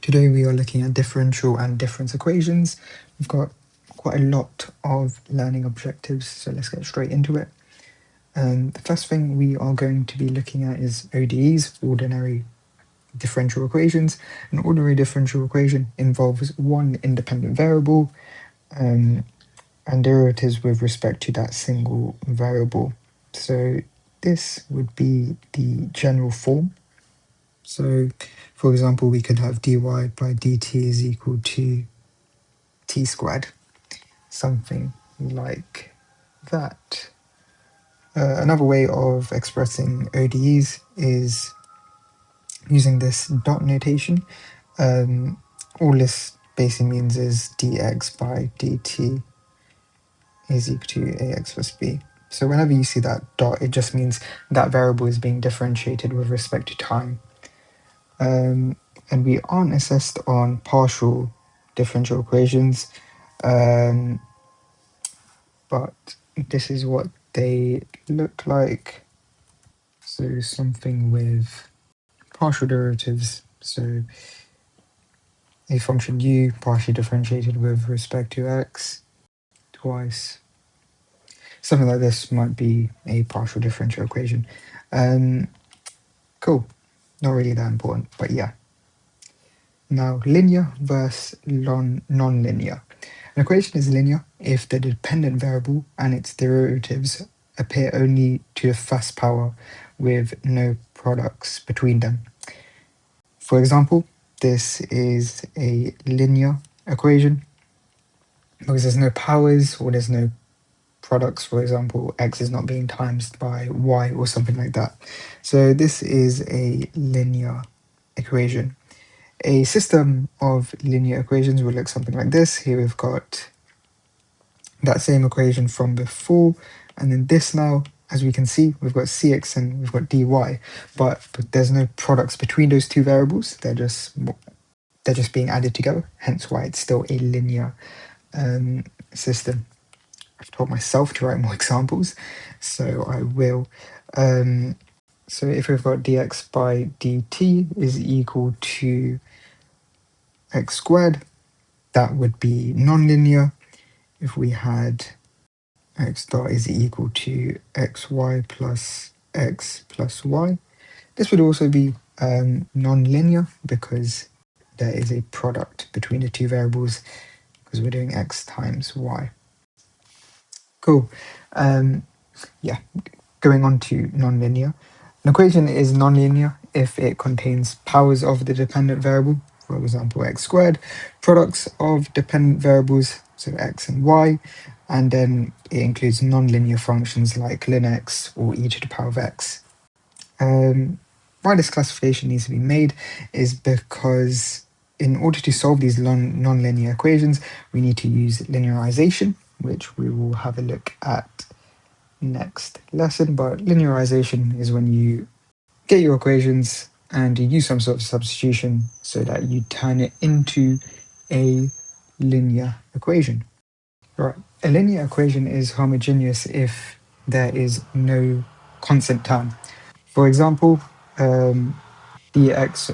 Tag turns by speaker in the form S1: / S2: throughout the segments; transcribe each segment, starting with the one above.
S1: Today we are looking at differential and difference equations. We've got quite a lot of learning objectives, so let's get straight into it. The first thing we are going to be looking at is ODEs, ordinary differential equations. An ordinary differential equation involves one independent variable and derivatives with respect to that single variable. So this would be the general form. So, for example, we could have dy by dt is equal to t squared, something like that. Another way of expressing ODEs is using this dot notation. All this basically means is dx by dt is equal to ax plus b. So whenever you see that dot, it just means that variable is being differentiated with respect to time. And we aren't assessed on partial differential equations, but this is what they look like. So something with partial derivatives, so a function u partially differentiated with respect to x twice. Something like this might be a partial differential equation. Cool, not really that important, but yeah. Now, linear versus non-linear. An equation is linear if the dependent variable and its derivatives appear only to the first power with no products between them. For example, this is a linear equation because there's no powers or there's no products. For example, x is not being times by y or something like that. So this is a linear equation. A system of linear equations will look something like this. Here we've got that same equation from before, and then this now, as we can see, we've got cx and we've got dy, but there's no products between those two variables. They're just being added together, hence why it's still a linear system. I've taught myself to write more examples, so I will. So if we've got dx by dt is equal to x squared, that would be nonlinear. If we had x dot is equal to xy plus x plus y, this would also be nonlinear because there is a product between the two variables because we're doing x times y. Cool. Yeah, going on to nonlinear. An equation is nonlinear if it contains powers of the dependent variable, for example, x squared, products of dependent variables, so x and y, and then it includes nonlinear functions like ln x or e to the power of x. Why this classification needs to be made is because in order to solve these nonlinear equations, we need to use linearization, which we will have a look at next lesson. But linearization is when you get your equations and you use some sort of substitution so that you turn it into a linear equation. Right. A linear equation is homogeneous if there is no constant term. For example, dx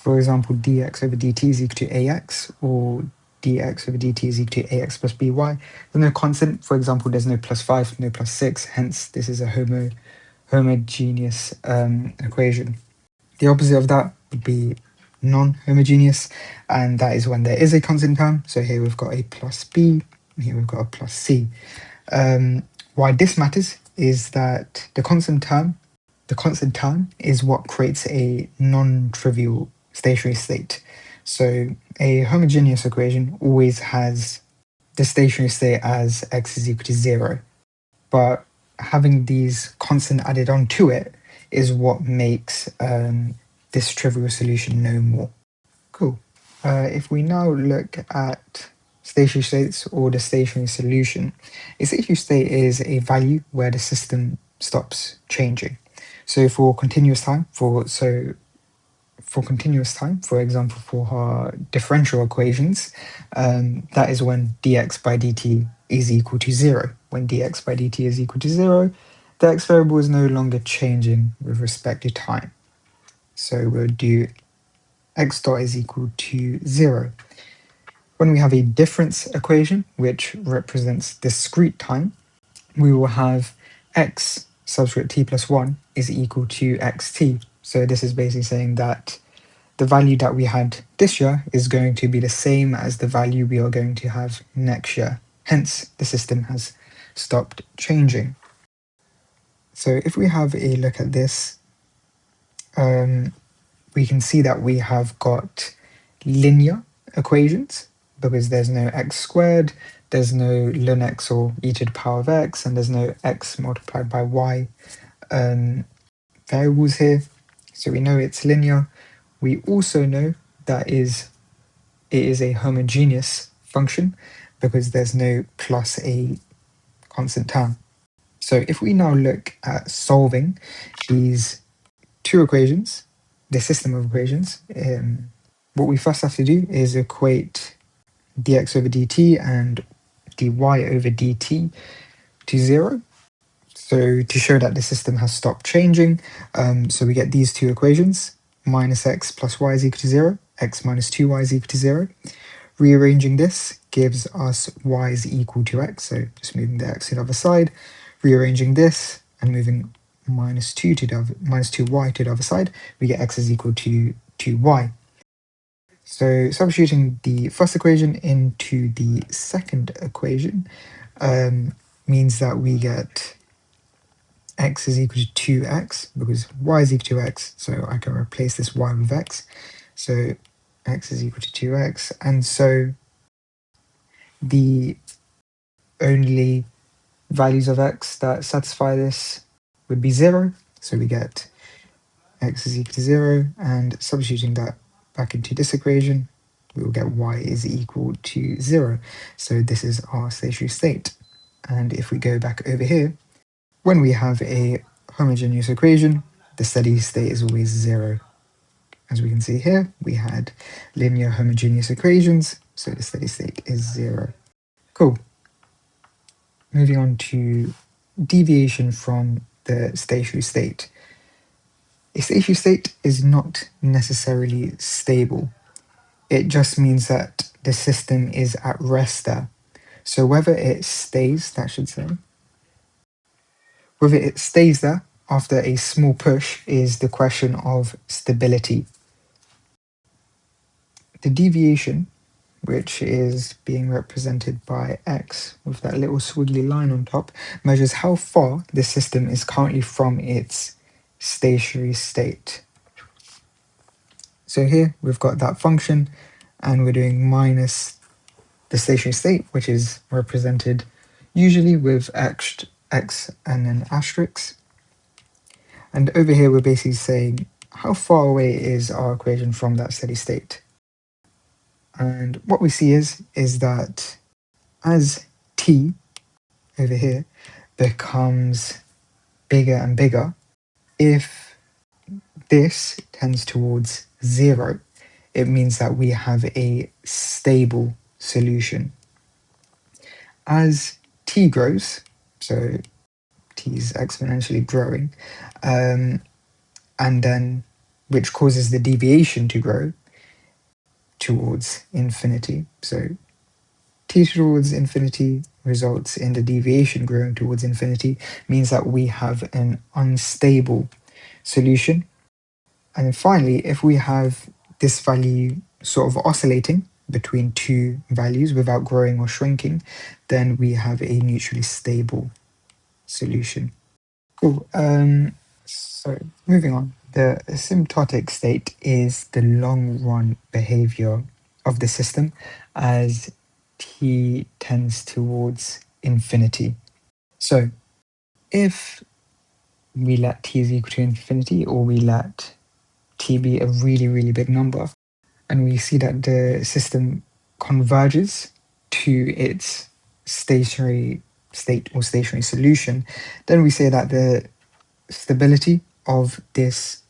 S1: over dt is equal to ax, or dx over dt is equal to ax plus by. There's no constant. For example, there's no plus 5, no plus 6, hence this is a homogeneous equation. The opposite of that would be non-homogeneous, and that is when there is a constant term. So here we've got a plus b, and here we've got a plus c. Why this matters is that the constant term is what creates a non-trivial stationary state. So a homogeneous equation always has the stationary state as x is equal to 0. But having these constant added on to it is what makes this trivial solution no more. Cool. If we now look at stationary states or the stationary solution, a stationary state is a value where the system stops changing. So for continuous time, for example, for our differential equations, that is when dx by dt is equal to 0. When dx by dt is equal to 0, the x variable is no longer changing with respect to time. So we'll do x dot is equal to 0. When we have a difference equation, which represents discrete time, we will have x subscript t plus 1 is equal to xt. So this is basically saying that the value that we had this year is going to be the same as the value we are going to have next year. Hence, the system has stopped changing. So if we have a look at this, we can see that we have got linear equations because there's no x squared, there's no ln x or e to the power of x, and there's no x multiplied by y variables here. So we know it's linear. We also know that it is a homogeneous function because there's no plus a constant term. So if we now look at solving these two equations, the system of equations, what we first have to do is equate dx over dt and dy over dt to 0. So to show that the system has stopped changing, so we get these two equations, minus x plus y is equal to 0, x minus 2y is equal to 0. Rearranging this gives us y is equal to x, so just moving the x to the other side. Rearranging this and moving minus 2y to the other side, we get x is equal to 2y. So substituting the first equation into the second equation means that we get x is equal to 2x because y is equal to x, so I can replace this y with x. So x is equal to 2x, and so the only values of x that satisfy this would be 0. So we get x is equal to 0, and substituting that back into this equation, we will get y is equal to 0. So this is our stationary state. And if we go back over here, when we have a homogeneous equation, the steady state is always 0. As we can see here, we had linear homogeneous equations, so the steady state is 0. Cool. Moving on to deviation from the stationary state. A stationary state is not necessarily stable. It just means that the system is at rest there. So whether it stays, whether it stays there after a small push is the question of stability. The deviation, which is being represented by x with that little squiggly line on top, measures how far the system is currently from its stationary state. So here we've got that function and we're doing minus the stationary state, which is represented usually with x and then asterisk. And over here we're basically saying how far away is our equation from that steady state. And what we see is that as t over here becomes bigger and bigger, if this tends towards 0, it means that we have a stable solution. As t grows, so t is exponentially growing, and then which causes the deviation to grow towards infinity. So t towards infinity results in the deviation growing towards infinity, means that we have an unstable solution. And then finally, if we have this value sort of oscillating between two values without growing or shrinking, then we have a neutrally stable solution. Cool. So moving on, the asymptotic state is the long run behavior of the system as t tends towards infinity. So if we let t is equal to infinity, or we let t be a really, really big number, and we see that the system converges to its stationary state or stationary solution, then we say that the stability of this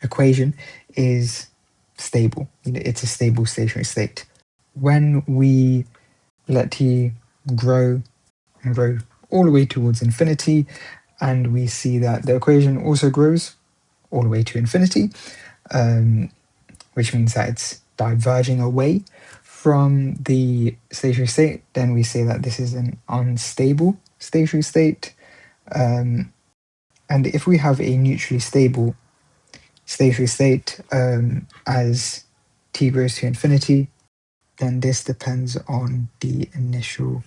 S1: equation is stable. It's a stable stationary state. When we let t grow and grow all the way towards infinity, and we see that the equation also grows all the way to infinity, which means that it's diverging away from the stationary state, then we say that this is an unstable stationary state. And if we have a neutrally stable stationary state as t goes to infinity, then this depends on the initial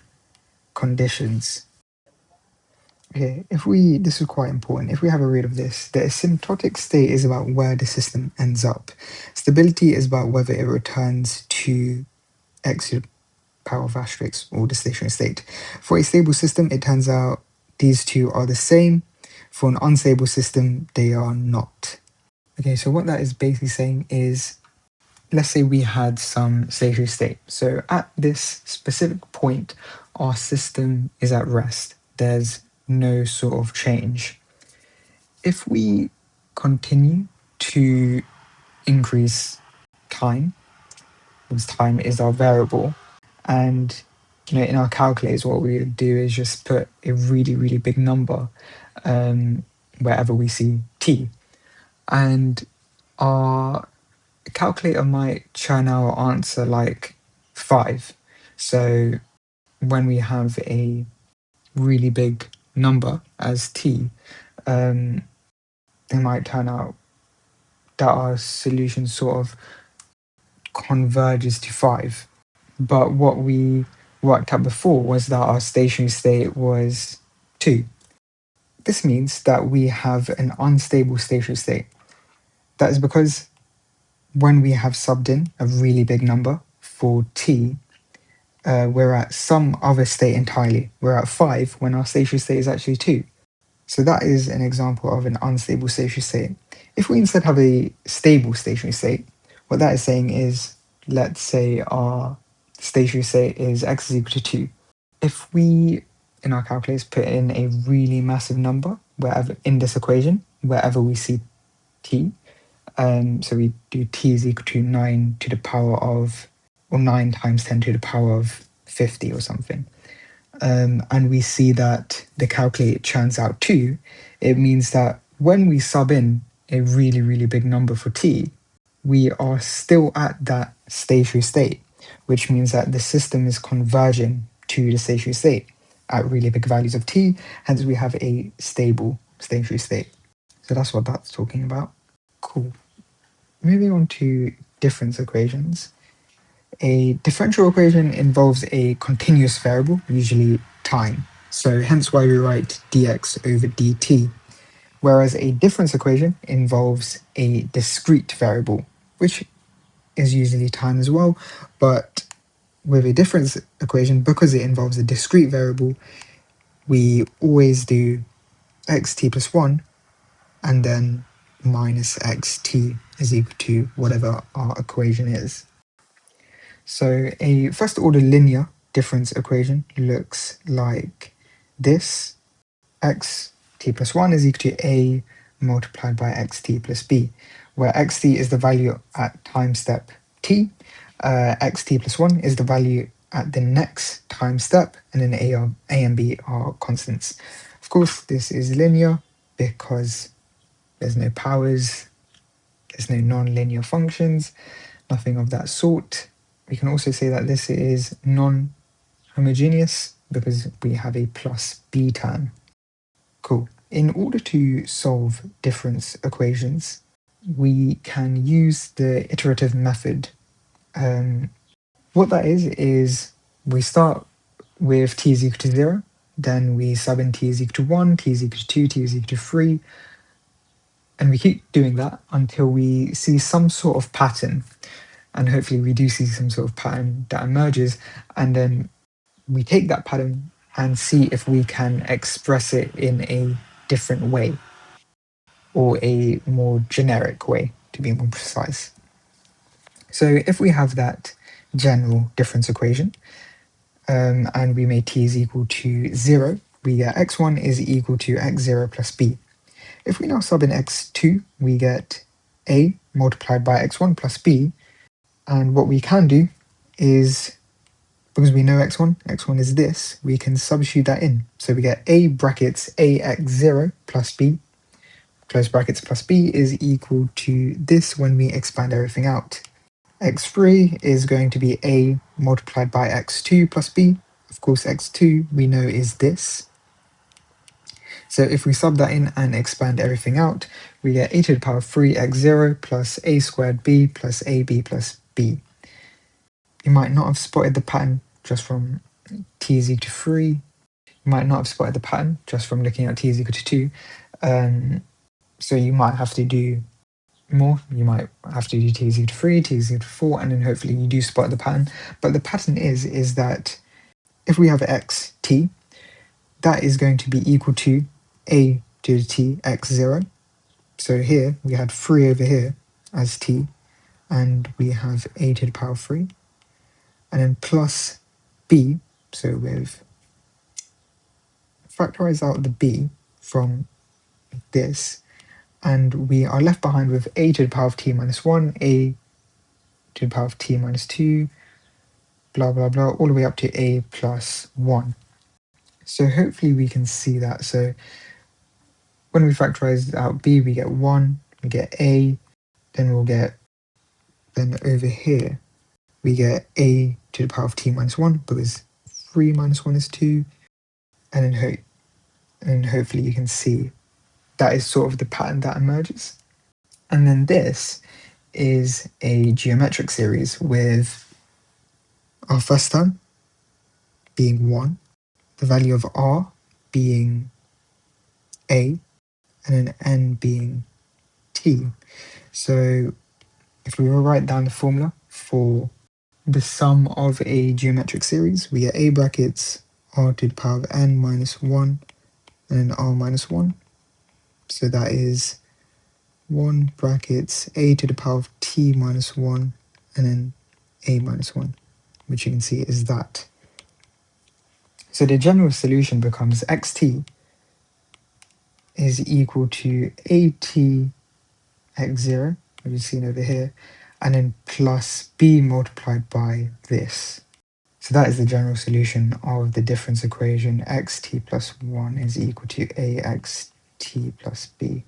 S1: conditions. Okay, this is quite important. If we have a read of this, the asymptotic state is about where the system ends up. Stability is about whether it returns to x to the power of asterisk or the stationary state. For a stable system, it turns out these two are the same. For an unstable system, they are not. Okay, so what that is basically saying is, let's say we had some stationary state. So at this specific point, our system is at rest. There's no sort of change. If we continue to increase time, because time is our variable, and in our calculators, what we would do is just put a really, really big number wherever we see t, and our calculator might churn out our answer like 5. So when we have a really big number as t, they might turn out that our solution sort of converges to 5. But what we worked out before was that our stationary state was 2. This means that we have an unstable stationary state. That is because when we have subbed in a really big number for t, we're at some other state entirely. We're at 5 when our stationary state is actually 2. So that is an example of an unstable stationary state. If we instead have a stable stationary state, what that is saying is, let's say our stationary state is x is equal to 2. If we, in our calculators, put in a really massive number wherever in this equation, wherever we see t, so we do t is equal to 9 to the power of, or 9 times 10 to the power of 50 or something. And we see that the calculator churns out 2, it means that when we sub in a really, really big number for t, we are still at that stationary state, which means that the system is converging to the stationary state at really big values of t, hence we have a stable stationary state. So that's what that's talking about. Cool. Moving on to difference equations. A differential equation involves a continuous variable, usually time. So hence why we write dx over dt. Whereas a difference equation involves a discrete variable, which is usually time as well. But with a difference equation, because it involves a discrete variable, we always do xt plus 1 and then minus xt is equal to whatever our equation is. So a first order linear difference equation looks like this. Xt plus 1 is equal to a multiplied by xt plus b, where xt is the value at time step t, xt plus 1 is the value at the next time step, and then a and b are constants. Of course, this is linear because there's no powers, there's no non-linear functions, nothing of that sort. We can also say that this is non-homogeneous because we have a plus b term. Cool. In order to solve difference equations, we can use the iterative method. What that is we start with t is equal to 0, then we sub in t is equal to 1, t is equal to 2, t is equal to 3, and we keep doing that until we see some sort of pattern. And hopefully we do see some sort of pattern that emerges, and then we take that pattern and see if we can express it in a different way, or a more generic way, to be more precise. So if we have that general difference equation, and we make t is equal to 0, we get x1 is equal to x0 plus b. If we now sub in x2, we get a multiplied by x1 plus b, and what we can do is, because we know x1 is this, we can substitute that in. So we get a brackets ax0 plus b close brackets plus b is equal to this when we expand everything out. x3 is going to be a multiplied by x2 plus b. Of course, x2 we know is this. So if we sub that in and expand everything out, we get a to the power 3x0 plus a squared b plus ab plus b. You might not have spotted the pattern just from t is equal to 3. You might not have spotted the pattern just from looking at t is equal to 2. So you might have to do more. You might have to do t is equal to 3, t is equal to 4, and then hopefully you do spot the pattern. But the pattern is that if we have x, t, that is going to be equal to a to the t x0. So here we had 3 over here as t, and we have a to the power 3, and then plus b. So we've factorized out the b from this, and we are left behind with a to the power of t minus 1, a to the power of t minus 2, blah blah blah, all the way up to a plus 1. So hopefully we can see that. So when we factorize out b, we get 1, we get a, then over here we get a to the power of t minus 1, because 3 minus 1 is 2, and then hopefully you can see that is sort of the pattern that emerges. And then this is a geometric series with our first term being 1, the value of r being a, and then n being t. So if we write down the formula for the sum of a geometric series, we get a brackets r to the power of n minus 1 and then r minus 1. So that is 1 brackets a to the power of t minus 1 and then a minus 1, which you can see is that. So the general solution becomes xt is equal to at x0, which is seen over here, and then plus b multiplied by this. So that is the general solution of the difference equation xt plus 1 is equal to axt plus b.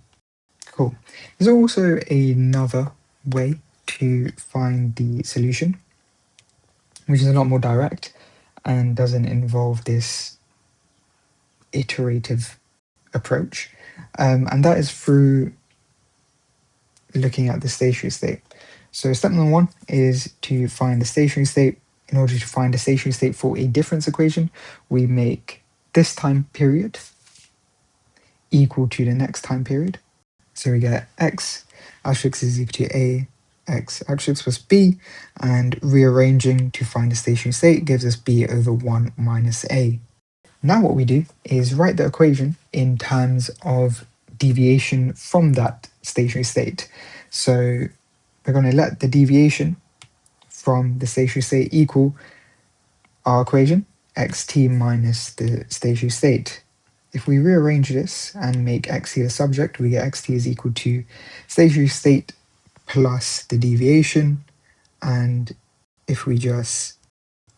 S1: Cool. There's also another way to find the solution, which is a lot more direct and doesn't involve this iterative approach, and that is through looking at the stationary state. So step number 1 is to find the stationary state. In order to find the stationary state for a difference equation, we make this time period equal to the next time period. So we get x asterisk is equal to a x asterisk plus b, and rearranging to find the stationary state gives us b over 1 minus a. Now what we do is write the equation in terms of deviation from that stationary state. So we're going to let the deviation from the stationary state equal our equation, xt minus the stationary state. If we rearrange this and make xt the subject, we get xt is equal to stationary state plus the deviation. And if we just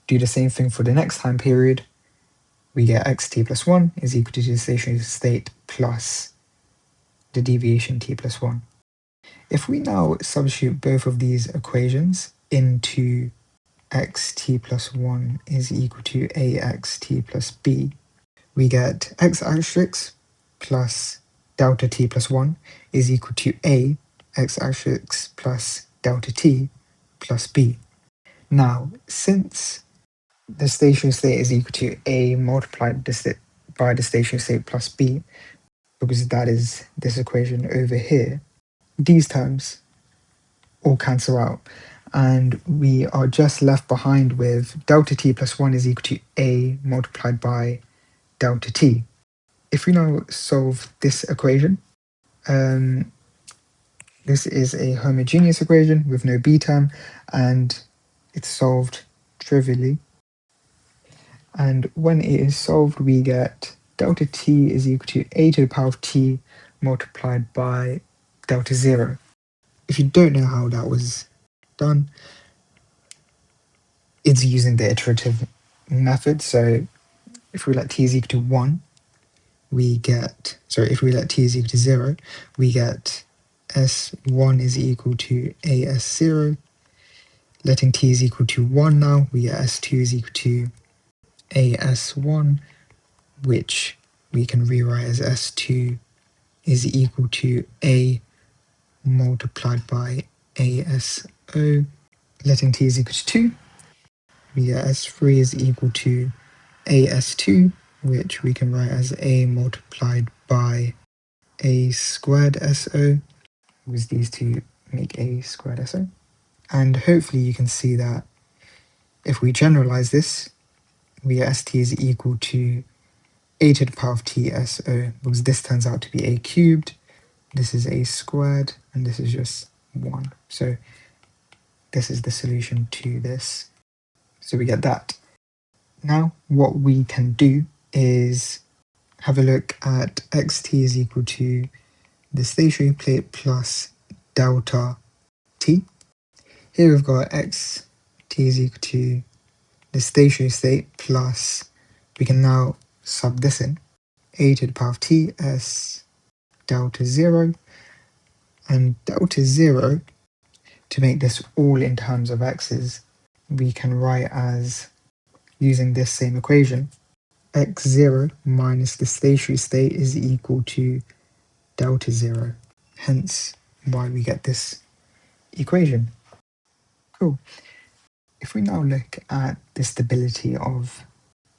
S1: do the same thing for the next time period, we get xt plus 1 is equal to the stationary state plus the deviation t plus 1. If we now substitute both of these equations into xt plus 1 is equal to axt plus b, we get x asterisk plus delta t plus 1 is equal to a x asterisk plus delta t plus b. Now, since the stationary state is equal to a multiplied by the stationary state plus b, because that is this equation over here, these terms all cancel out, and we are just left behind with delta t plus 1 is equal to a multiplied by delta t. If we now solve this equation, this is a homogeneous equation with no b term, and it's solved trivially. And when it is solved, we get delta t is equal to a to the power of t multiplied by delta 0. If you don't know how that was done, it's using the iterative method. So if we let t is equal to 1, we get, sorry, if we let t is equal to 0, we get s1 is equal to as0. Letting t is equal to 1 now, we get s2 is equal to as1, which we can rewrite as s2 is equal to a multiplied by aso. Letting t is equal to 2, we get s3 is equal to as2, which we can write as a multiplied by a squared so, because these two make a squared so. And hopefully you can see that if we generalize this, we get st is equal to a to the power of t so, because this turns out to be a cubed, this is a squared, and this is just 1. So this is the solution to this. So we get that. Now what we can do is have a look at xt is equal to the stationary plate plus delta t. Here we've got xt is equal to the stationary state plus, we can now sub this in, a to the power of t as delta 0, and delta 0, to make this all in terms of x's, we can write as, using this same equation, x0 minus the stationary state is equal to delta 0, hence why we get this equation. Cool. If we now look at the stability of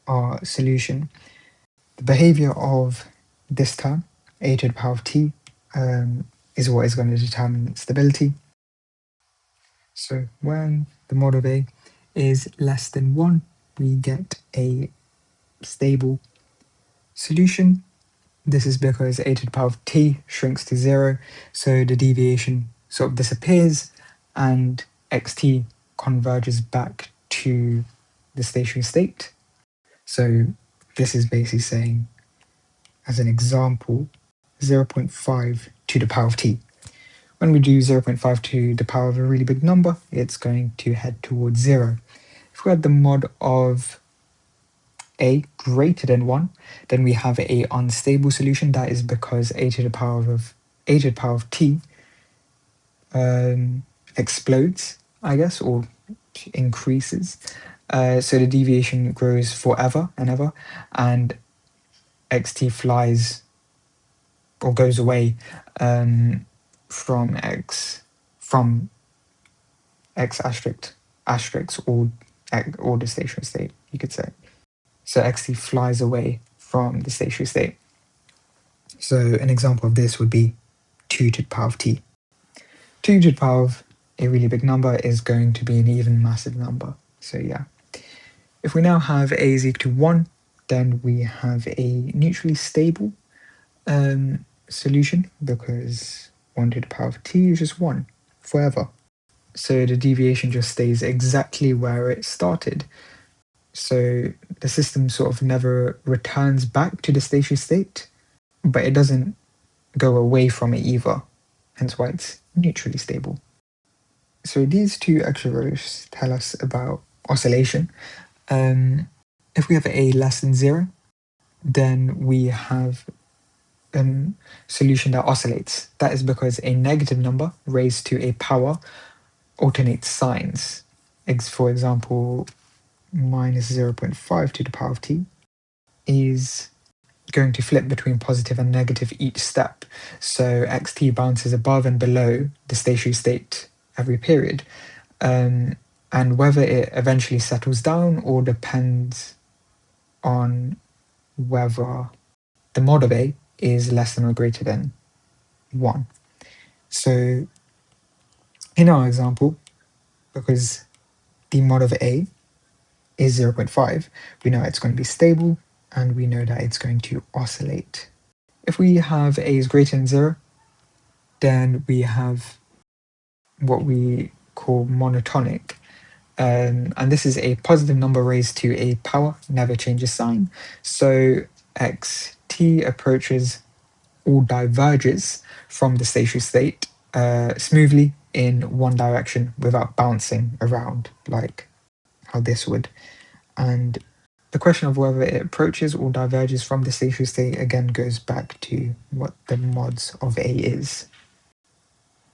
S1: our solution, the behaviour of this term, a to the power of t, is what is going to determine stability. So when the mod of A is less than 1, we get a stable solution. This is because a to the power of t shrinks to 0, so the deviation sort of disappears, and xt converges back to the stationary state. So this is basically saying, as an example, 0.5 to the power of t. When we do 0.5 to the power of a really big number, it's going to head towards 0. If we had the mod of a greater than 1, then we have a unstable solution. That is because a to the power of t explodes, I guess, or increases. So the deviation grows forever and ever, and xt flies or goes away from x asterisk or the stationary state, you could say. So xt flies away from the stationary state. So an example of this would be 2 to the power of t. 2 to the power of a really big number is going to be an even massive number. So yeah. If we now have a is equal to 1, then we have a neutrally stable solution, because 1 to the power of t is just 1 forever. So the deviation just stays exactly where it started. So the system sort of never returns back to the stationary state, but it doesn't go away from it either, hence why it's neutrally stable. So these two extra rows tell us about oscillation. If we have a less than 0, then we have a solution that oscillates. That is because a negative number raised to a power alternates signs. For example, minus 0.5 to the power of t is going to flip between positive and negative each step. So xt bounces above and below the stationary state every period. And whether it eventually settles down or depends on whether the mod of A is less than or greater than 1. So in our example, because the mod of A is 0.5, we know it's going to be stable, and we know that it's going to oscillate. If we have A is greater than 0, then we have what we call monotonic. And this is a positive number raised to a power, never changes sign. So xt approaches or diverges from the stationary state smoothly in one direction without bouncing around like how this would. And The question of whether it approaches or diverges from the stationary state again goes back to what the mods of A is.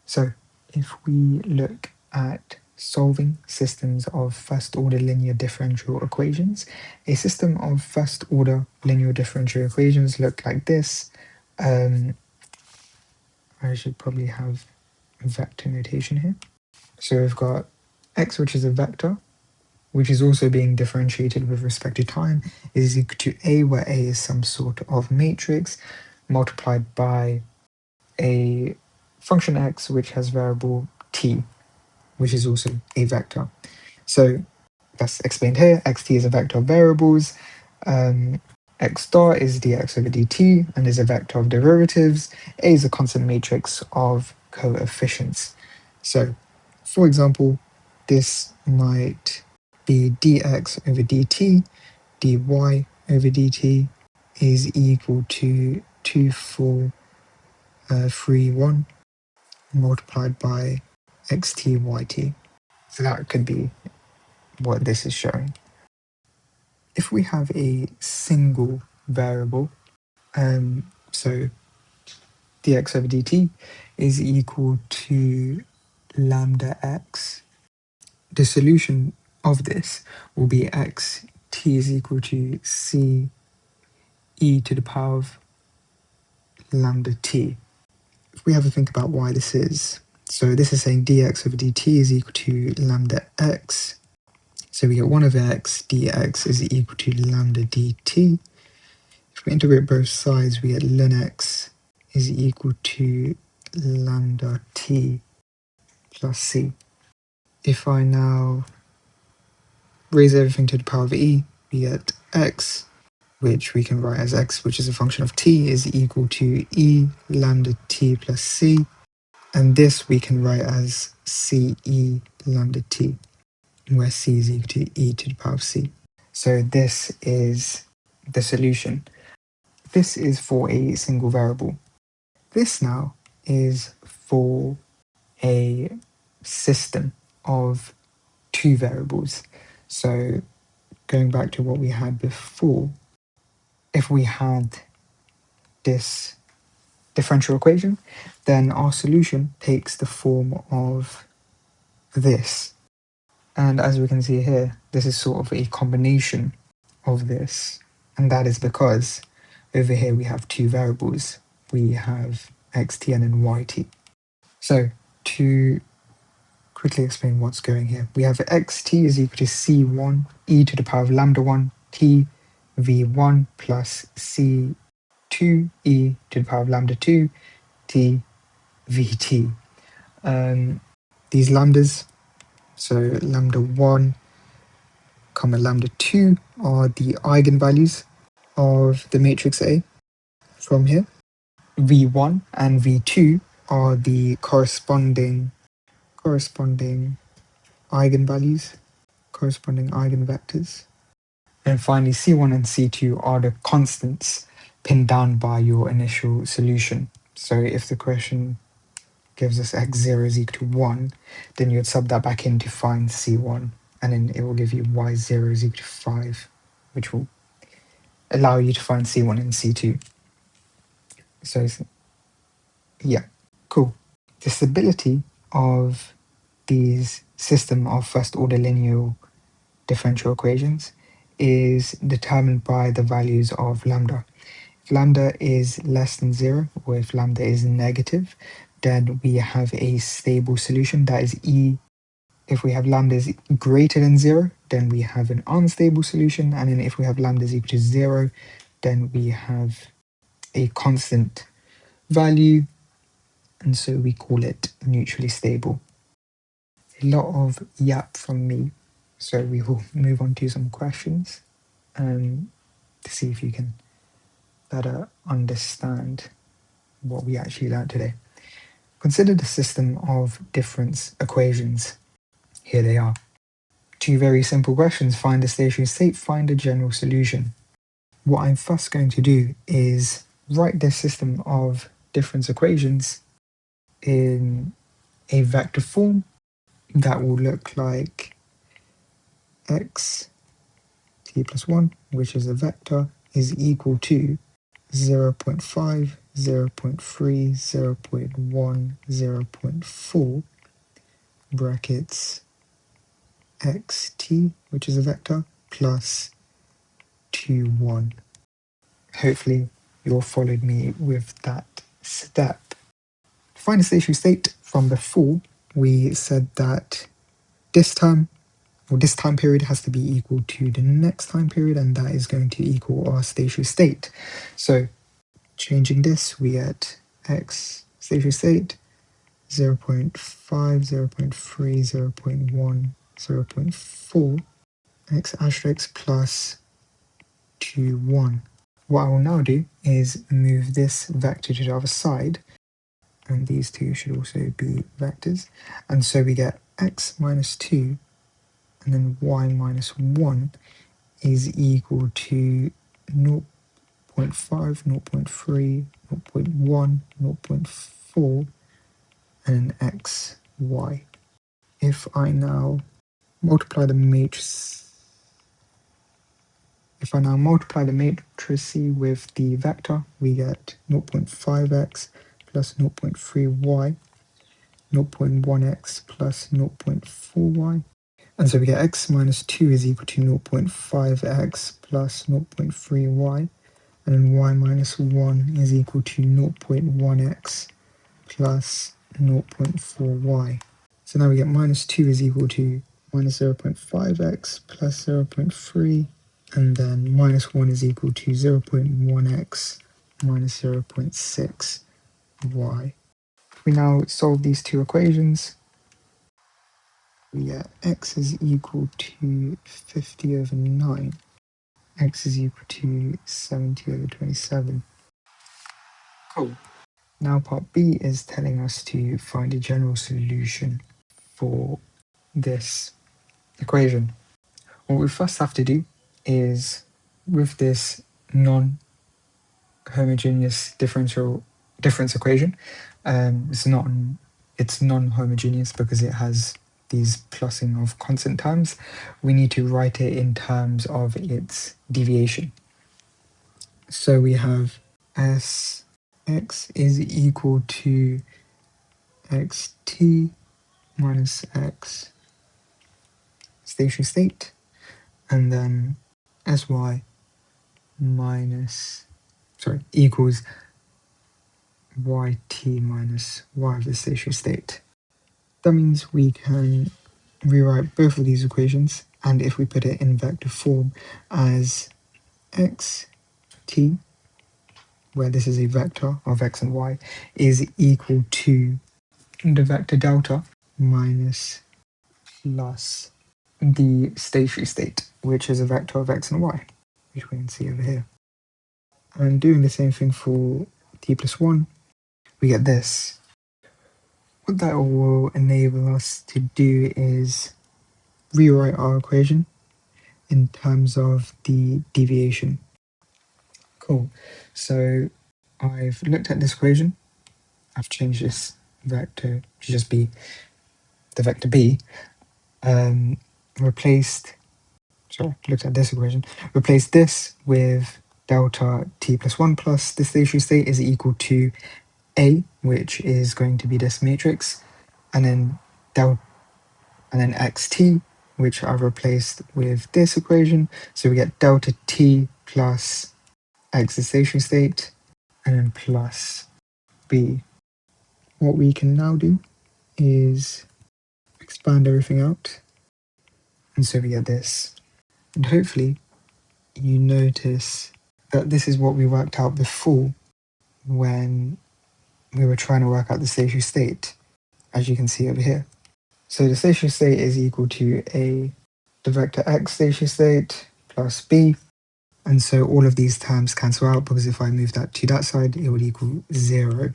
S1: So if we look at solving systems of first-order linear differential equations, a system of first-order linear differential equations look like this. I should probably have vector notation here. So we've got x, which is a vector, which is also being differentiated with respect to time, is equal to a, where a is some sort of matrix, multiplied by a function x, which has variable t, which is also a vector. So that's explained here. Xt is a vector of variables. X star is dx over dt and is a vector of derivatives. A is a constant matrix of coefficients. So, for example, this might be dx over dt, dy over dt is equal to 2431 multiplied by xt yt. So that could be what this is showing. If we have a single variable, so dx over dt is equal to lambda x, the solution of this will be x t is equal to c e to the power of lambda t. If we have a think about why this is, so this is saying dx over dt is equal to lambda x. So we get 1 over x dx is equal to lambda dt. If we integrate both sides, we get ln x is equal to lambda t plus c. If I now raise everything to the power of e, we get x, which we can write as x, which is a function of t, is equal to e lambda t plus c. And this we can write as c e lambda t, where c is equal to e to the power of c. So this is the solution. This is for a single variable. This now is for a system of two variables. So going back to what we had before, if we had this differential equation, then our solution takes the form of this. And as we can see here, this is sort of a combination of this. And that is because over here we have two variables. We have xt and then yt. So to quickly explain what's going here, we have xt is equal to c1 e to the power of lambda 1 t v1 plus c2 e to the power of lambda 2 t vt. These lambdas, so lambda 1 comma lambda 2 are the eigenvalues of the matrix A from here. V1 and V2 are the corresponding eigenvalues, corresponding eigenvectors. And finally, C1 and C2 are the constants pinned down by your initial solution. So if the question gives us x0 is equal to 1, then you'd sub that back in to find C1, and then it will give you y0 is equal to 5, which will allow you to find C1 and C2. So yeah, cool. The stability of these system of first order linear differential equations is determined by the values of lambda. If lambda is less than 0, or if lambda is negative, then we have a stable solution, that is E. If we have lambda is greater than 0, then we have an unstable solution, and then if we have lambda is equal to 0, then we have a constant value, and so we call it neutrally stable. A lot of yap from me, so we will move on to some questions to see if you can better understand what we actually learned today. Consider the system of difference equations. Here they are. Two very simple questions: find the stationary state, find a general solution. What I'm first going to do is write this system of difference equations in a vector form that will look like xt t plus 1, which is a vector, is equal to 0 0.5, 0 0.3, 0 0.1, 0 0.4, brackets xt, which is a vector, plus 2, 1. Hopefully you all followed me with that step. To find the stationary state from before, we said that this time period has to be equal to the next time period, and that is going to equal our stationary state. So changing this, we get x stationary state 0 0.5, 0 0.3, 0 0.1, 0 0.4, x asterisk plus 2, 1. What I will now do is move this vector to the other side, and these two should also be vectors. And so we get x minus 2 and then y minus 1 is equal to 0 0.5, 0 0.3, 0 0.1, 0 0.4, and then x, y. If I now multiply the matrix, with the vector, we get 0.5x plus 0.3y, 0.1x plus 0.4y. And so we get x minus 2 is equal to 0.5x plus 0.3y, and then y minus 1 is equal to 0.1x plus 0.4y. So now we get minus 2 is equal to minus 0.5x plus 0.3, and then minus 1 is equal to 0.1x minus 0.6y. If we now solve these two equations, we get x is equal to 50 over 9, x is equal to 70 over 27. Cool. Now part B is telling us to find a general solution for this equation. What we first have to do is, with this non-homogeneous difference equation, it's non-homogeneous because it has these plussing of constant terms. We need to write it in terms of its deviation. So we have Sx is equal to xt minus x stationary state, and then sy equals yt minus y of the stationary state. That means we can rewrite both of these equations, and if we put it in vector form as xt, where this is a vector of x and y, is equal to the vector delta minus plus the stationary state, which is a vector of x and y, which we can see over here. And doing the same thing for t plus 1, we get this. What that will enable us to do is rewrite our equation in terms of the deviation. Cool. So I've looked at this equation. I've changed this vector to just be the vector b. Looked at this equation. Replaced this with delta t plus 1 plus the stationary state is equal to A, which is going to be this matrix, and then xt, which I've replaced with this equation. So we get delta t plus x, the stationary state, and then plus b. What we can now do is expand everything out, and so we get this. And hopefully you notice that this is what we worked out before when we were trying to work out the stationary state, as you can see over here. So the stationary state is equal to the vector x stationary state plus b, and so all of these terms cancel out, because if I move that to that side, it would equal 0.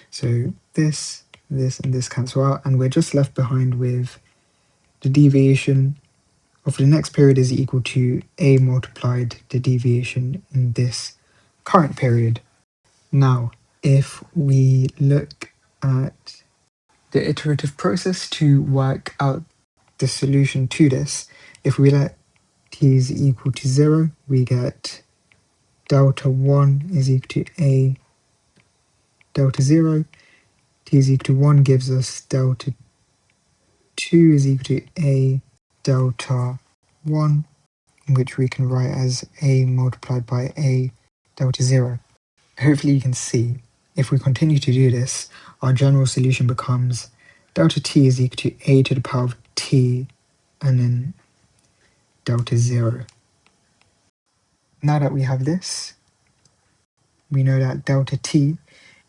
S1: So this, and this cancel out, and we're just left behind with the deviation of the next period is equal to a multiplied the deviation in this current period. Now, if we look at the iterative process to work out the solution to this, if we let t is equal to 0, we get delta 1 is equal to a delta 0. T is equal to 1 gives us delta 2 is equal to a delta 1, which we can write as a multiplied by a delta 0. Hopefully you can see, if we continue to do this, our general solution becomes delta t is equal to a to the power of t and then delta 0. Now that we have this, we know that delta t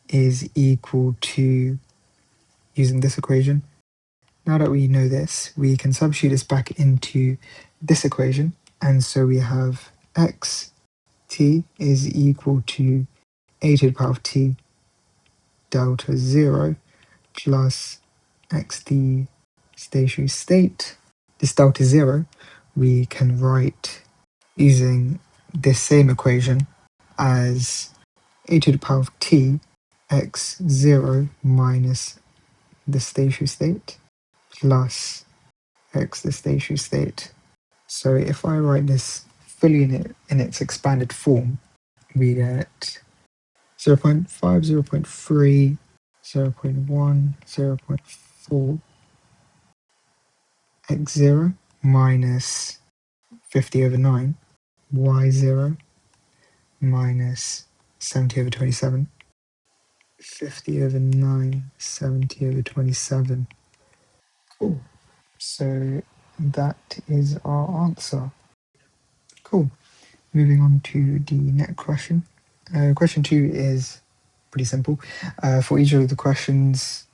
S1: is equal to, using this equation, now that we know this, we can substitute this back into this equation, and so we have x t is equal to a to the power of t delta 0 plus x the stationary state. This delta 0 we can write using this same equation as a to the power of t x0 minus the stationary state plus x the stationary state. So if I write this fully in its expanded form, we get 0 0.5, 0 0.3, 0 0.1, 0 0.4, x0 minus 50 over 9, y0 minus 70 over 27, 50 over 9, 70 over 27. Cool. So that is our answer. Cool. Moving on to the next question. Question 2 is pretty simple. For each of the questions,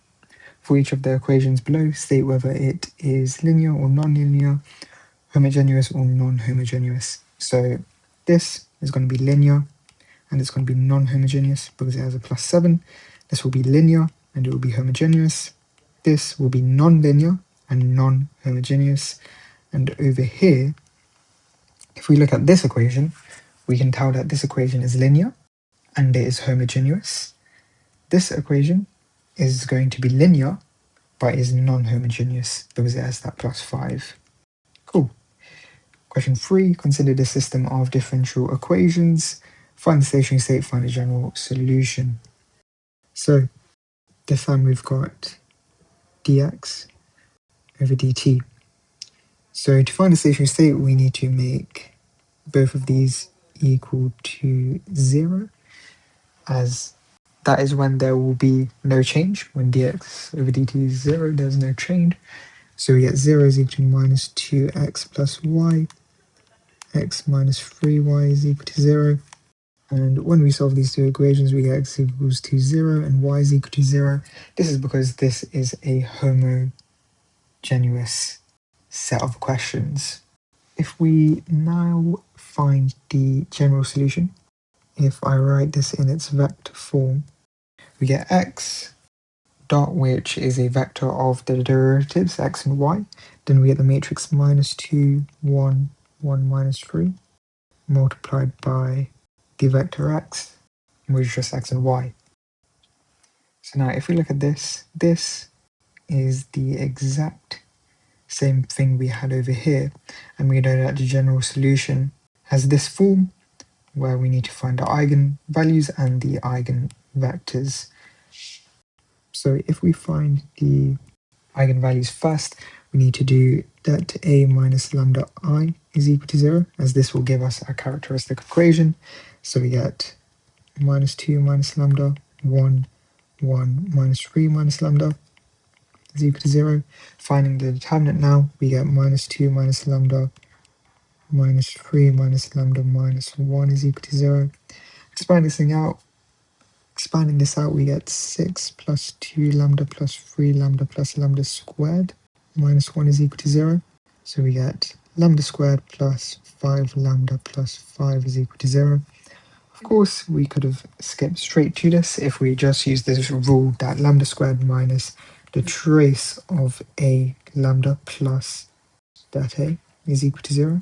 S1: for each of the equations below, state whether it is linear or non-linear, homogeneous or non-homogeneous. So this is going to be linear and it's going to be non-homogeneous because it has a plus 7. This will be linear and it will be homogeneous. This will be non-linear and non-homogeneous. And over here, if we look at this equation, we can tell that this equation is linear and it is homogeneous. This equation is going to be linear but is non-homogeneous because it has that plus 5. Cool. Question 3, consider the system of differential equations. Find the stationary state, find the general solution. So this time we've got dx over dt. So to find the stationary state, we need to make both of these equal to 0, as that is when there will be no change. When dx over dt is 0, there's no change. So we get 0 is equal to minus 2x plus y, x minus 3y is equal to 0. And when we solve these two equations, we get x equals to 0 and y is equal to 0. This is because this is a homogeneous set of questions. If we now find the general solution, if I write this in its vector form, we get x dot, which is a vector of the derivatives x and y. Then we get the matrix minus 2, 1, 1 minus 3, multiplied by the vector x, which is just x and y. So now if we look at this, this is the exact same thing we had over here, and we know that the general solution has this form where we need to find the eigenvalues and the eigenvectors. So if we find the eigenvalues first, we need to do delta a minus lambda I is equal to 0, as this will give us our characteristic equation. So we get minus 2 minus lambda, 1, 1 minus 3 minus lambda is equal to 0. Finding the determinant now, we get minus 2 minus lambda minus 3 minus lambda minus 1 is equal to 0. Expanding this out, we get 6 plus 2 lambda plus 3 lambda plus lambda squared minus 1 is equal to 0. So we get lambda squared plus 5 lambda plus 5 is equal to 0. Of course, we could have skipped straight to this if we just used this rule that lambda squared minus the trace of a lambda plus that a is equal to 0.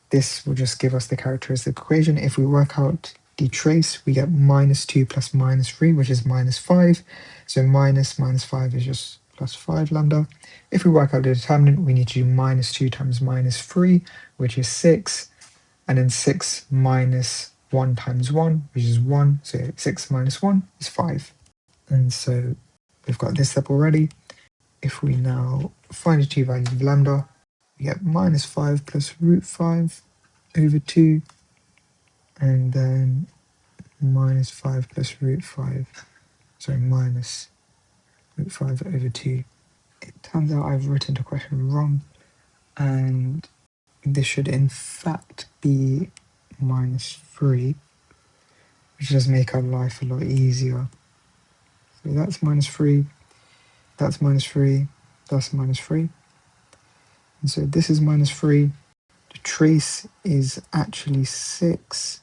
S1: This will just give us the characteristic equation. If we work out the trace, we get minus 2 plus minus 3, which is minus 5. So minus 5 is just plus 5 lambda. If we work out the determinant, we need to do minus 2 times minus 3, which is 6, and then 6 minus 1 times 1, which is 1, so 6 minus 1 is 5. And so we've got this step already. If we now find the two values of lambda, we get minus 5 plus root 5 over 2, and then minus 5 plus root 5, sorry, minus root 5 over 2. It turns out I've written the question wrong, and this should in fact be minus 3, which does make our life a lot easier. So that's minus 3, that's minus 3, that's minus 3. And so this is minus 3. The trace is actually 6,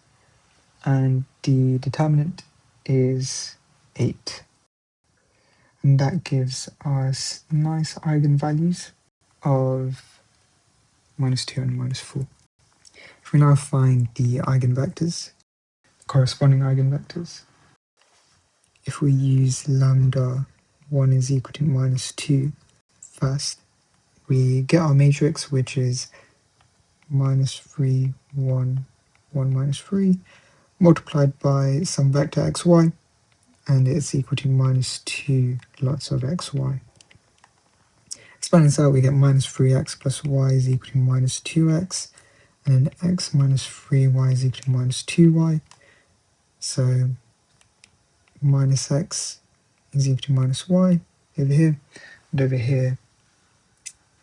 S1: and the determinant is 8. And that gives us nice eigenvalues of minus 2 and minus 4. If we now find the eigenvectors, corresponding eigenvectors, if we use lambda 1 is equal to minus 2 first, we get our matrix, which is minus 3, 1, 1 minus 3, multiplied by some vector xy, and it's equal to minus 2 lots of xy. Expanding this out, we get minus 3x plus y is equal to minus 2x, and then x minus 3y is equal to minus 2y. So minus x is equal to minus y over here, and over here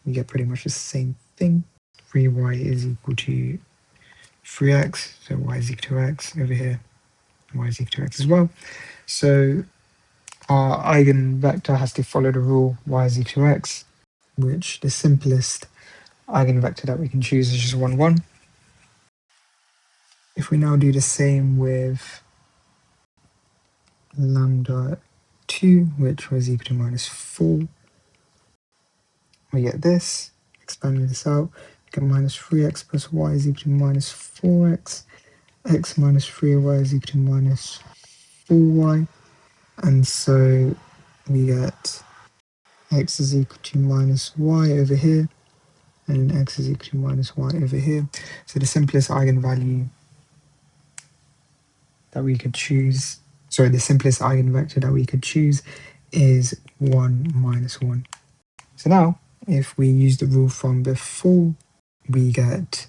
S1: we get pretty much the same thing. 3y is equal to 3x, so y is equal to x over here, y is equal to x as well. So our eigenvector has to follow the rule y is equal to x, which the simplest eigenvector that we can choose is just 1, 1. If we now do the same with lambda 2, which was equal to minus 4, we get this. Expanding this out, we get minus 3x plus y is equal to minus 4x, x minus 3y is equal to minus 4y, and so we get x is equal to minus y over here, and x is equal to minus y over here. So the simplest eigenvalue that we could choose, sorry, the simplest eigenvector that we could choose is 1 minus 1. So now, if we use the rule from before, we get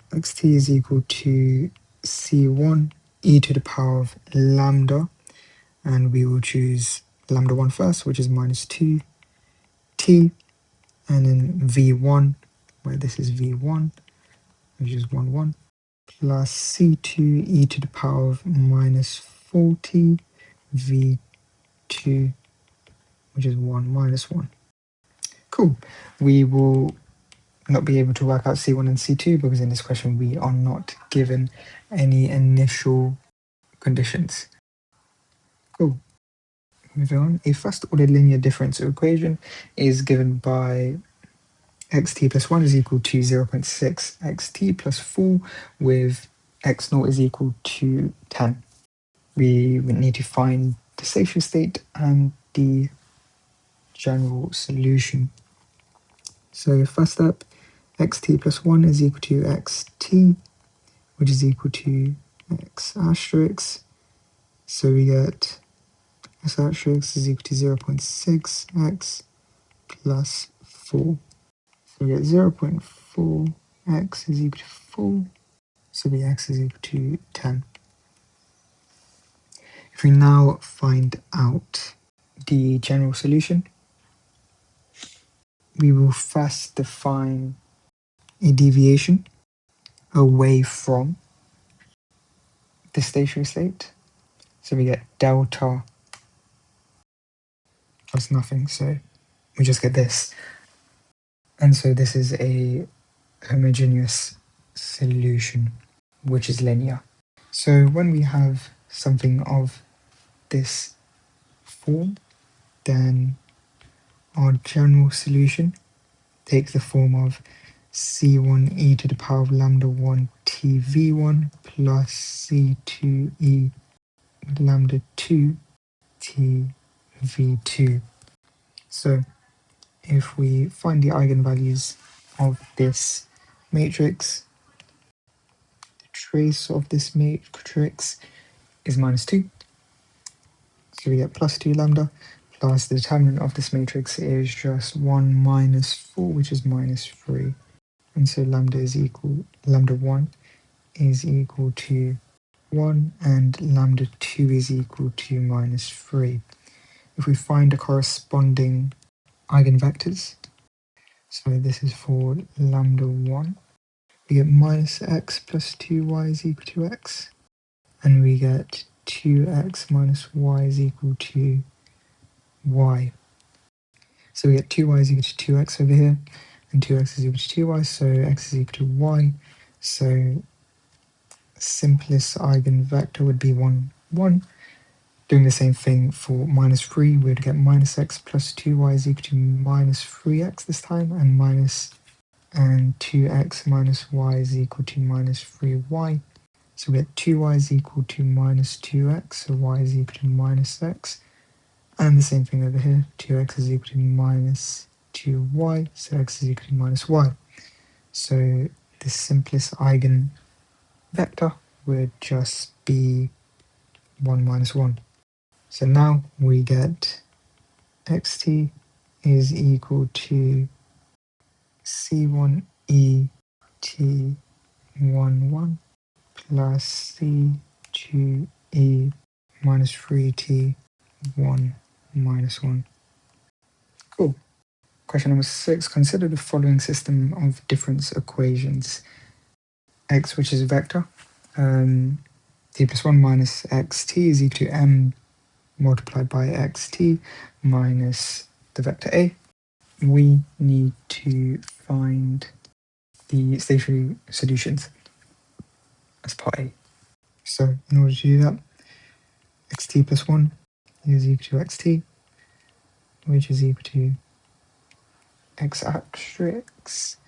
S1: xt is equal to c1 e to the power of lambda, and we will choose lambda 1 first, which is minus 2 t, and then v1, where this is v1, which is 1, 1, plus c2 e to the power of minus 4t v2, which is 1 minus 1. Cool. We will not be able to work out C1 and C2 because in this question we are not given any initial conditions. Cool. Moving on. A first order linear differential equation is given by xt plus 1 is equal to 0.6 xt plus 4 with x0 is equal to 10. We would need to find the stationary state and the general solution. So first step, xt plus 1 is equal to xt, which is equal to x asterisk. So we get x asterisk is equal to 0.6 x plus 4. So we get 0.4 x is equal to 4, so the x is equal to 10. If we now find out the general solution, we will first define a deviation away from the stationary state. So we get delta plus nothing, so we just get this. And so this is a homogeneous solution, which is linear. So when we have something of this form, then our general solution takes the form of c1 e to the power of lambda 1 t v1 plus c2 e lambda 2 t v2. So if we find the eigenvalues of this matrix, the trace of this matrix is -2. So we get +2 lambda, plus the determinant of this matrix is just 1 minus 4, which is -3. And so lambda 1 is equal to 1, and lambda 2 is equal to -3. If we find the corresponding eigenvectors, so this is for lambda 1, we get -x plus 2y is equal to x, and we get 2x minus y is equal to y. So we get 2y is equal to 2x over here, and 2x is equal to 2y, so x is equal to y. So simplest eigenvector would be 1, 1. Doing the same thing for -3, we would get -x plus 2y is equal to -3x this time, and 2x minus y is equal to -3y. So we get 2y is equal to -2x, so y is equal to -x. And the same thing over here, 2x is equal to -2y, so x is equal to -y. So the simplest eigenvector would just be 1 minus 1. So now we get xt is equal to c1et11 plus c2e minus 3t1 minus 1. Cool. Question number 6. Consider the following system of difference equations. X, which is a vector, t plus 1 minus xt is equal to m multiplied by xt minus the vector a. We need to find the stationary solutions as part A. So in order to do that, xt plus 1 is equal to xt, which is equal to x asterisk.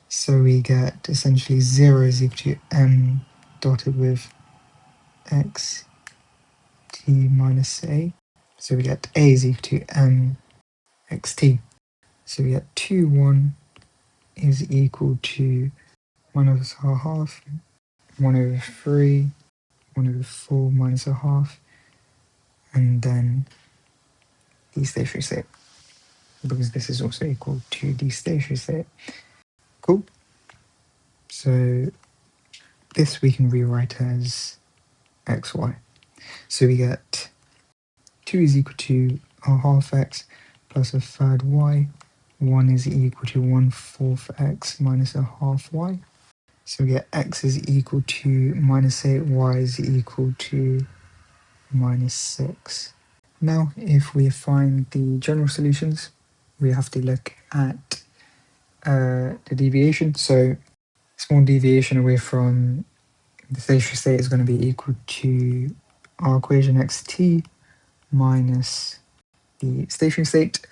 S1: So we get essentially 0 is equal to m dotted with xt minus a. So we get a is equal to m xt. So we get 2, 1 is equal to 1 over half, 1 over 3, 1 over 4 minus a half, and then the stationary state, because this is also equal to the stationary state. Cool. So this we can rewrite as xy. So we get 2 is equal to a half x plus a third y. 1 is equal to 1/4 x minus a half y. So we get x is equal to -8, y is equal to -6. Now, if we find the general solutions, we have to look at the deviation. So small deviation away from the stationary state is going to be equal to our equation xt minus the stationary state.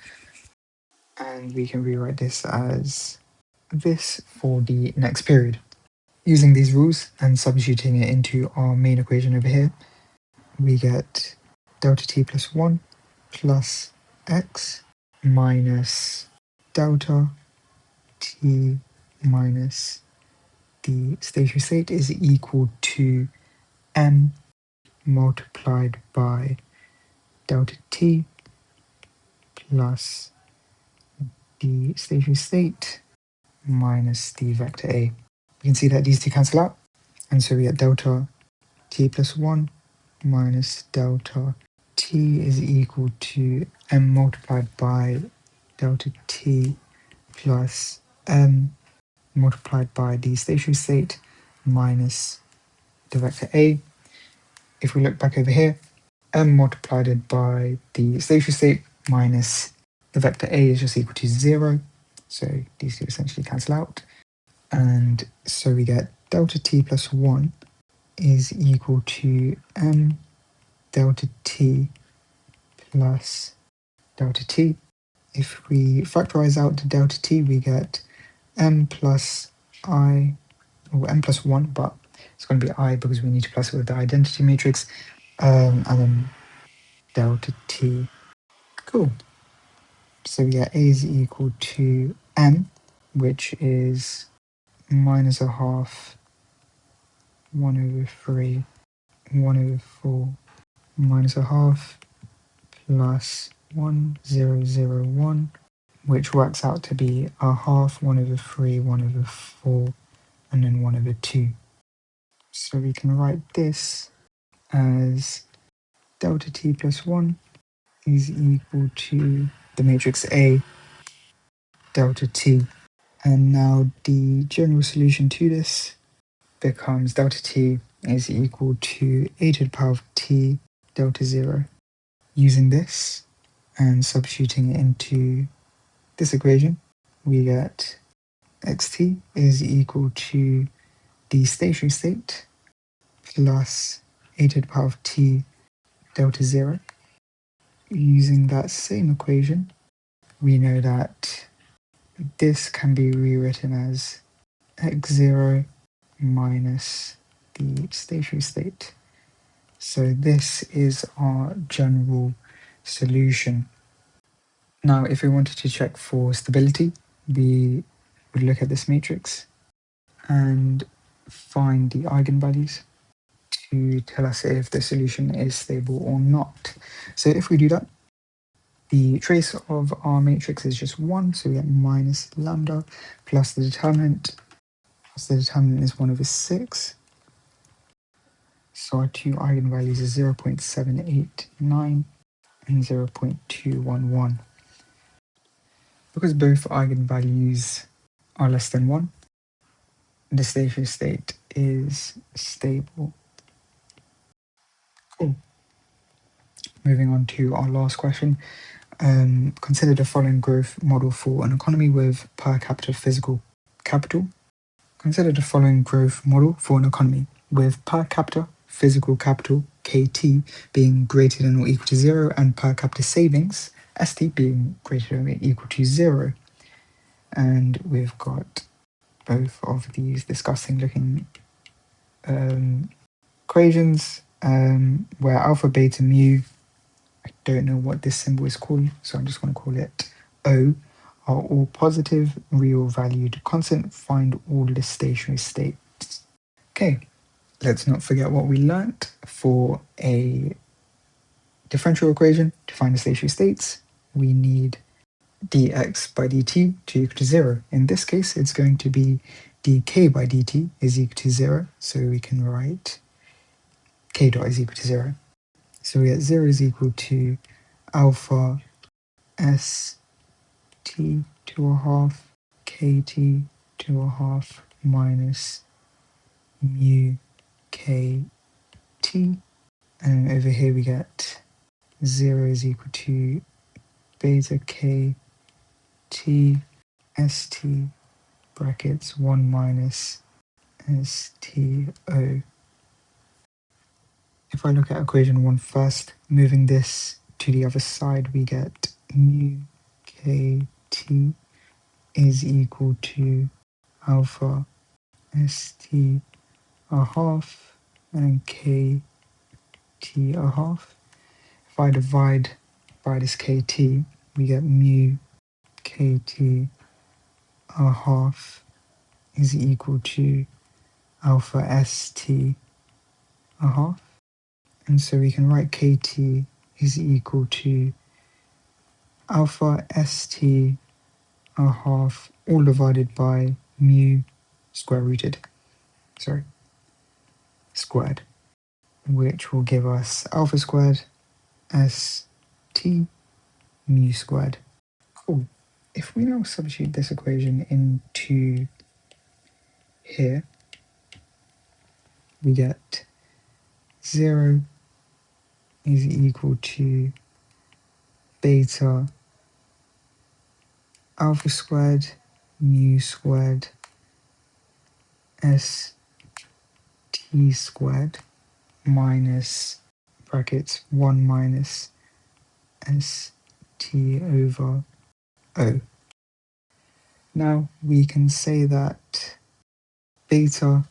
S1: And we can rewrite this as this for the next period. Using these rules and substituting it into our main equation over here, we get delta t plus 1 plus x minus delta t minus the stationary state is equal to m multiplied by delta t plus the stationary state minus the vector a. You can see that these two cancel out, and so we get delta t plus 1 minus delta t is equal to m multiplied by delta t plus m multiplied by the stationary state minus the vector a. If we look back over here, m multiplied by the stationary state minus the vector a is just equal to 0. So these two essentially cancel out. And so we get delta t plus 1 is equal to m delta t plus delta t. If we factorize out the delta t, we get m plus I, or m plus 1, but it's going to be I because we need to plus it with the identity matrix, and then delta t. Cool. So we get A is equal to M, which is minus a half 1/3, 1/4, minus a half plus 1001, which works out to be a half 1/3, 1/4, and then 1/2. So we can write this as delta t plus 1 is equal to the matrix A delta t. And now the general solution to this becomes delta t is equal to a to the power of t delta 0. Using this and substituting it into this equation, we get xt is equal to the stationary state plus a to the power of t delta 0. Using that same equation, we know that this can be rewritten as x0 minus the stationary state. So this is our general solution. Now, if we wanted to check for stability, we would look at this matrix and find the eigenvalues to tell us if the solution is stable or not. So if we do that, the trace of our matrix is just 1, so we get minus lambda plus the determinant. Plus the determinant is 1/6. So our two eigenvalues is 0.789 and 0.211. Because both eigenvalues are less than 1, the stationary state is stable. Cool. Moving on to our last question. Consider the following growth model for an economy with per capita physical capital. Consider the following growth model for an economy with per capita physical capital KT being greater than or equal to 0 and per capita savings ST being greater than or equal to 0. And we've got both of these disgusting looking equations where alpha, beta, mu, I don't know what this symbol is called, so I'm just going to call it O, are all positive, real valued constant. Find all the stationary states. Okay, let's not forget what we learnt for a differential equation. To find the stationary states, we need dx by dt to equal to 0. In this case, it's going to be dk by dt is equal to 0, so we can write k dot is equal to 0. So we get 0 is equal to alpha s t to a half kt to a half minus mu kt, and over here we get 0 is equal to beta k t st brackets 1 minus sto. If I look at equation 1 first, moving this to the other side, we get mu kt is equal to alpha st a half and kt a half. If I divide by this kt, we get mu kt a half is equal to alpha st a half. And so we can write kt is equal to alpha st a half all divided by mu squared, which will give us alpha squared st mu squared. Cool. If we now substitute this equation into here, we get 0 is equal to beta alpha squared mu squared st squared minus brackets 1 minus st over o. Now we can say that beta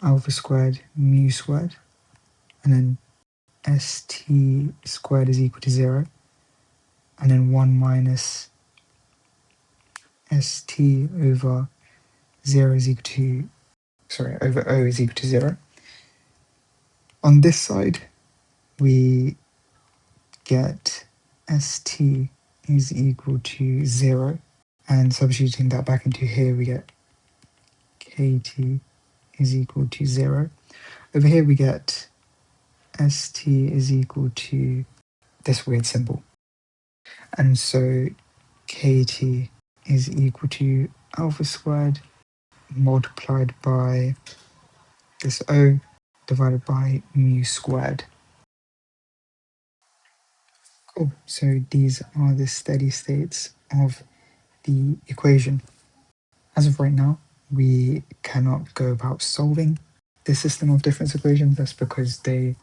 S1: alpha squared mu squared and then st squared is equal to 0, and then 1 minus st over 0 is equal to, over O is equal to 0. On this side, we get st is equal to 0, and substituting that back into here, we get kt is equal to 0. Over here, we get st is equal to this weird symbol. And so kt is equal to alpha squared multiplied by this O divided by mu squared. Cool. So these are the steady states of the equation. As of right now, we cannot go about solving this system of difference equations. That's because they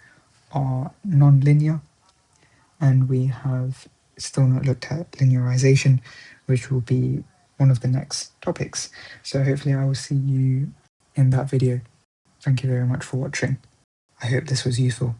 S1: are non-linear, and we have still not looked at linearization, which will be one of the next topics. So hopefully I will see you in that video. Thank you very much for watching. I hope this was useful.